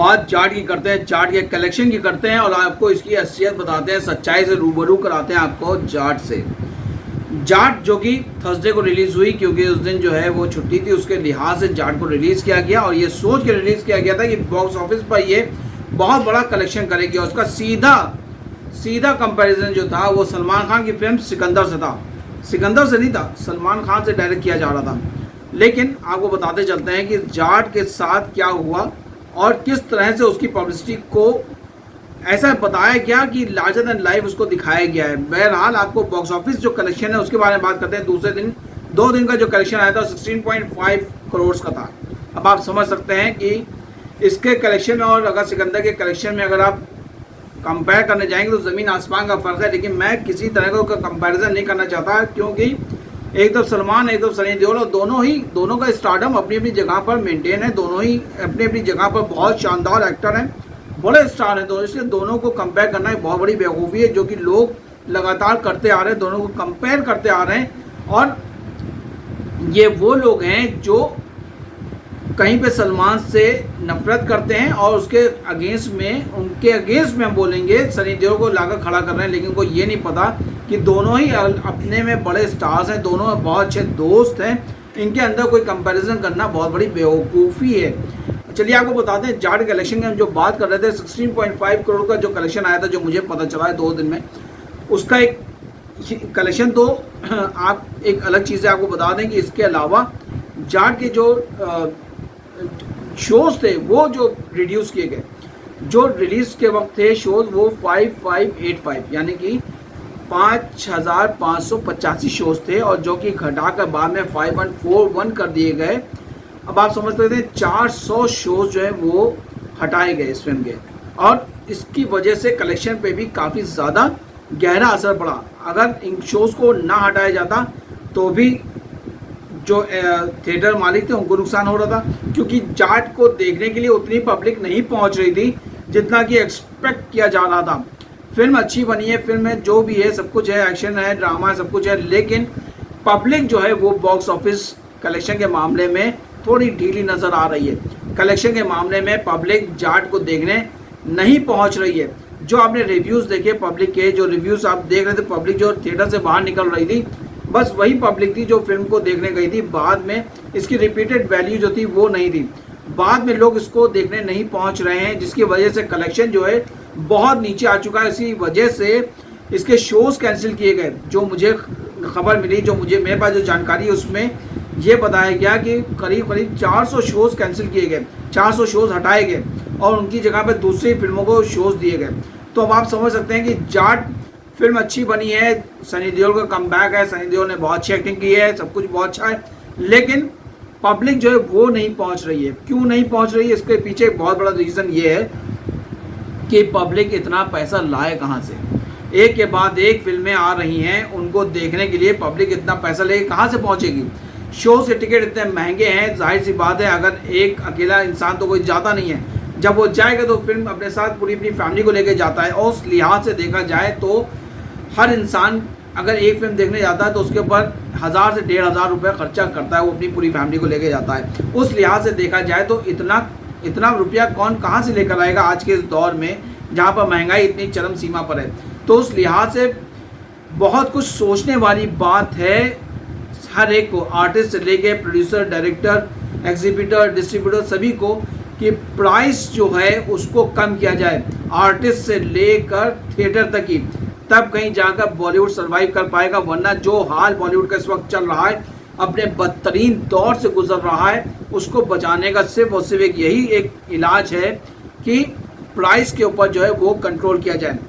बात जाट की करते हैं, जाट के कलेक्शन की करते हैं और आपको इसकी असलियत बताते हैं, सच्चाई से रूबरू कराते हैं आपको जाट से। जाट जो कि थर्सडे को रिलीज़ हुई, क्योंकि उस दिन जो है वो छुट्टी थी, उसके लिहाज से जाट को रिलीज़ किया गया और ये सोच के रिलीज़ किया गया था कि बॉक्स ऑफिस पर ये बहुत बड़ा कलेक्शन करेगी। और उसका सीधा कंपैरिजन जो था वो सलमान खान की फिल्म सिकंदर से था। सिकंदर से नहीं था, सलमान खान से डायरेक्ट किया जा रहा था। लेकिन आपको बताते चलते हैं कि जाट के साथ क्या हुआ और किस तरह से उसकी पब्लिसिटी को ऐसा बताया गया कि लार्जर देन लाइफ उसको दिखाया गया है। बहरहाल आपको बॉक्स ऑफिस जो कलेक्शन है उसके बारे में बात करते हैं। दूसरे दिन 2 दिन का जो कलेक्शन आया था 16.5 करोड़ का था। अब आप समझ सकते हैं कि इसके कलेक्शन में और अगर सिकंदर के कलेक्शन में अगर आप कंपेयर करने जाएंगे तो ज़मीन आसमान का फ़र्क है। लेकिन मैं किसी तरह का कंपैरिजन नहीं करना चाहता, क्योंकि एक तरफ सलमान, एक तरफ सनी देओल, और दोनों का स्टारडम अपनी अपनी जगह पर मेंटेन है। दोनों ही अपनी अपनी जगह पर बहुत शानदार एक्टर हैं, बड़े स्टार हैं दोनों। इसलिए दोनों को कंपेयर करना एक बहुत बड़ी बेवकूफ़ी है, जो कि लोग लगातार करते आ रहे हैं, दोनों को कंपेयर करते आ रहे हैं। और ये वो लोग हैं जो कहीं पे सलमान से नफरत करते हैं और उनके अगेंस्ट में हम बोलेंगे सनी देओल को लाकर खड़ा कर रहे हैं। लेकिन उनको ये नहीं पता कि दोनों ही अपने में बड़े स्टार्स हैं, दोनों बहुत अच्छे दोस्त हैं। इनके अंदर कोई कंपैरिजन करना बहुत बड़ी बेवकूफ़ी है। चलिए आपको बताते हैं जाट कलेक्शन की हम जो बात कर रहे थे। 16.5 करोड़ का जो कलेक्शन आया था, जो मुझे पता चला है 2 दिन में, उसका एक कलेक्शन तो आप एक अलग चीज़ है। आपको बता दें कि इसके अलावा जाट के जो शोज़ थे वो जो रिड्यूस किए गए, जो रिलीज़ के वक्त थे शोज़, वो 5585 यानी कि 5585 शोज़ थे, और जो कि घटाकर बाद में 5141 कर दिए गए। अब आप समझ सकते हैं 400 शोज़ जो है वो हटाए गए इस फिल्म के, और इसकी वजह से कलेक्शन पे भी काफ़ी ज़्यादा गहरा असर पड़ा। अगर इन शोज़ को ना हटाया जाता तो भी जो थिएटर मालिक थे उनको नुकसान हो रहा था, क्योंकि जाट को देखने के लिए उतनी पब्लिक नहीं पहुंच रही थी जितना कि एक्सपेक्ट किया जा रहा था। फिल्म अच्छी बनी है, फिल्म में जो भी है सब कुछ है, एक्शन है, ड्रामा है, सब कुछ है, लेकिन पब्लिक जो है वो बॉक्स ऑफिस कलेक्शन के मामले में थोड़ी ढीली नज़र आ रही है। कलेक्शन के मामले में पब्लिक जाट को देखने नहीं पहुँच रही है। जो आपने रिव्यूज़ देखे पब्लिक के, जो रिव्यूज़ आप देख रहे थे, पब्लिक जो थिएटर से बाहर निकल रही थी, बस वही पब्लिक थी जो फिल्म को देखने गई थी। बाद में इसकी रिपीटेड वैल्यू जो थी वो नहीं थी। बाद में लोग इसको देखने नहीं पहुंच रहे हैं, जिसकी वजह से कलेक्शन जो है बहुत नीचे आ चुका है। इसी वजह से इसके शोज़ कैंसिल किए गए। जो मुझे खबर मिली, जो मुझे मेरे पास जो जानकारी है, उसमें ये बताया गया कि करीब 400 शोज़ कैंसिल किए गए, 400 शोज़ हटाए गए और उनकी जगह पर दूसरी फिल्मों को शोज़ दिए गए। तो अब आप समझ सकते हैं कि जाट फिल्म अच्छी बनी है, सनी देओल का कमबैक है, सनी देओल ने बहुत अच्छी एक्टिंग की है, सब कुछ बहुत अच्छा है, लेकिन पब्लिक जो है वो नहीं पहुंच रही है। क्यों नहीं पहुंच रही है, इसके पीछे एक बहुत बड़ा रीज़न ये है कि पब्लिक इतना पैसा लाए कहाँ से। एक के बाद एक फिल्में आ रही हैं, उनको देखने के लिए पब्लिक इतना पैसा लेके कहाँ से पहुँचेगी। शोज़ के टिकट इतने महंगे हैं, जाहिर सी बात है अगर एक अकेला इंसान तो कोई जाता नहीं है, जब वो जाएगा तो फिल्म अपने साथ पूरी अपनी फैमिली को लेके जाता है। और उस लिहाज से देखा जाए तो हर इंसान अगर एक फिल्म देखने जाता है तो उसके ऊपर 1000 से 1500 रुपये खर्चा करता है, वो अपनी पूरी फैमिली को लेके जाता है। उस लिहाज से देखा जाए तो इतना रुपया कौन कहाँ से लेकर आएगा आज के इस दौर में जहाँ पर महंगाई इतनी चरम सीमा पर है। तो उस लिहाज से बहुत कुछ सोचने वाली बात है हर एक को, आर्टिस्ट से लेके प्रोड्यूसर, डायरेक्टर, एग्जीबिटर, डिस्ट्रीब्यूटर, सभी को, कि प्राइस जो है उसको कम किया जाए, आर्टिस्ट से लेकर थिएटर तक ही, तब कहीं जाकर बॉलीवुड सर्वाइव कर पाएगा। वरना जो हाल बॉलीवुड का इस वक्त चल रहा है, अपने बदतरीन दौर से गुजर रहा है, उसको बचाने का सिर्फ और सिर्फ यही एक इलाज है कि प्राइस के ऊपर जो है वो कंट्रोल किया जाए।